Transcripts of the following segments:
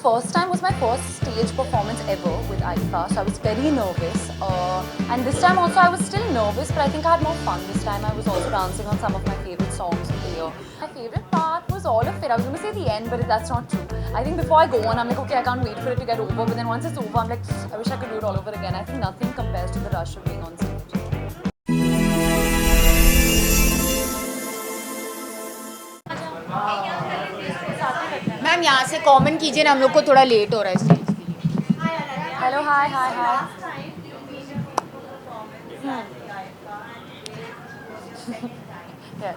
first time was my first stage performance ever with IFA, so I was very nervous. And this time also I was still nervous, but I think I had more fun this time. I was also dancing on some of my favorite songs of the year. My favorite part was all of it. I was going to say the end, but that's not true. I think before I go on, I'm like, okay, I can't wait for it to get over. But then once it's over, I'm like, I wish I could do it all over again. I think nothing compares to the rush of being on stage. Ma'am यहाँ से comment कीजिए ना, हम लोग को थोड़ा late हो रहा है स्टेज के लिए. Hello, hi, hi, hi. Yes.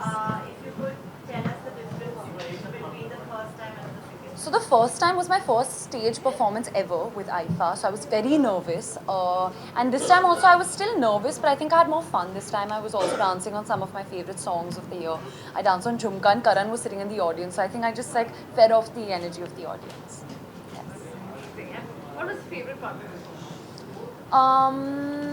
So the first time was my first stage performance ever with IFA, so I was very nervous. And this time also I was still nervous, but I think I had more fun this time. I was also dancing on some of my favorite songs of the year. I danced on Jhumka and Karan was sitting in the audience, so I think I just like fed off the energy of the audience. Yes. What was your favorite part of it?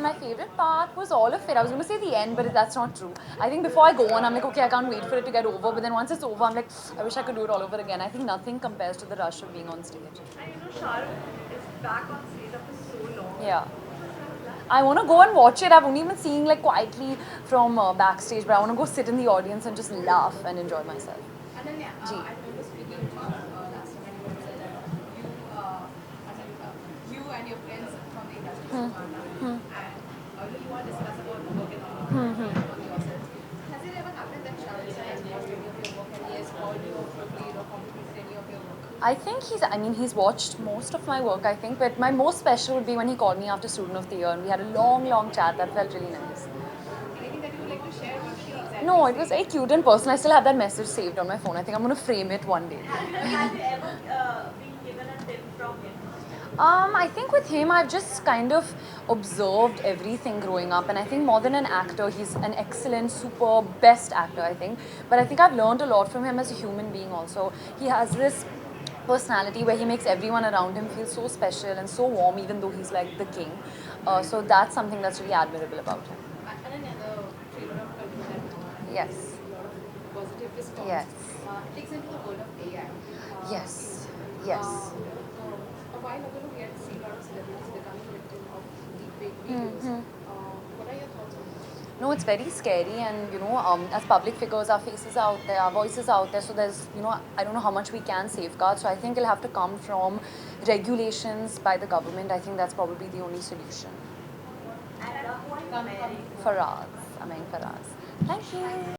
My favorite part was all of it. I was going to say the end, but that's not true. I think before I go on, I'm like, okay, I can't wait for it to get over. But then once it's over, I'm like, I wish I could do it all over again. I think nothing compares to the rush of being on stage. And Shah Rukh is back on stage after so long. Yeah. I want to go and watch it. I've only been seeing like quietly from backstage, but I want to go sit in the audience and just laugh and enjoy myself. Ananya, Ji. I remember speaking to last time when you said that you and your friends from the industry and you want to discuss about the work and on yourself. Has it ever happened that Shah Rukh has watched any of your work and he has called you or played or complimented any of your work? I think he's watched most of my work, I think, but my most special would be when he called me after Student of the Year and we had a long chat that felt really nice. Anything that you would like to share? What did he exactly No, it was very cute and personal. I still have that message saved on my phone. I think I'm going to frame it one day. Have you ever been given a tip from him? I think with him, I've just kind of observed everything growing up, and I think more than an actor, he's an excellent, super, best actor, I think. But I think I've learned a lot from him as a human being also. He has this personality where he makes everyone around him feel so special and so warm, even though he's like the king. So that's something that's really admirable about him. Ananya, the trailer of Kalki that Yes. a lot of positive response. Yes. It takes into the world of AI. Yes. Yes. A while ago, we had seen a lot of celebrities becoming victim of deepfake videos. What are your thoughts on this? No, it's very scary, and as public figures, our faces out there, our voices out there. So there's, I don't know how much we can safeguard. So I think it'll have to come from regulations by the government. I think that's probably the only solution. At what point marriage? Faraz, Ameng Faraz. Thank you.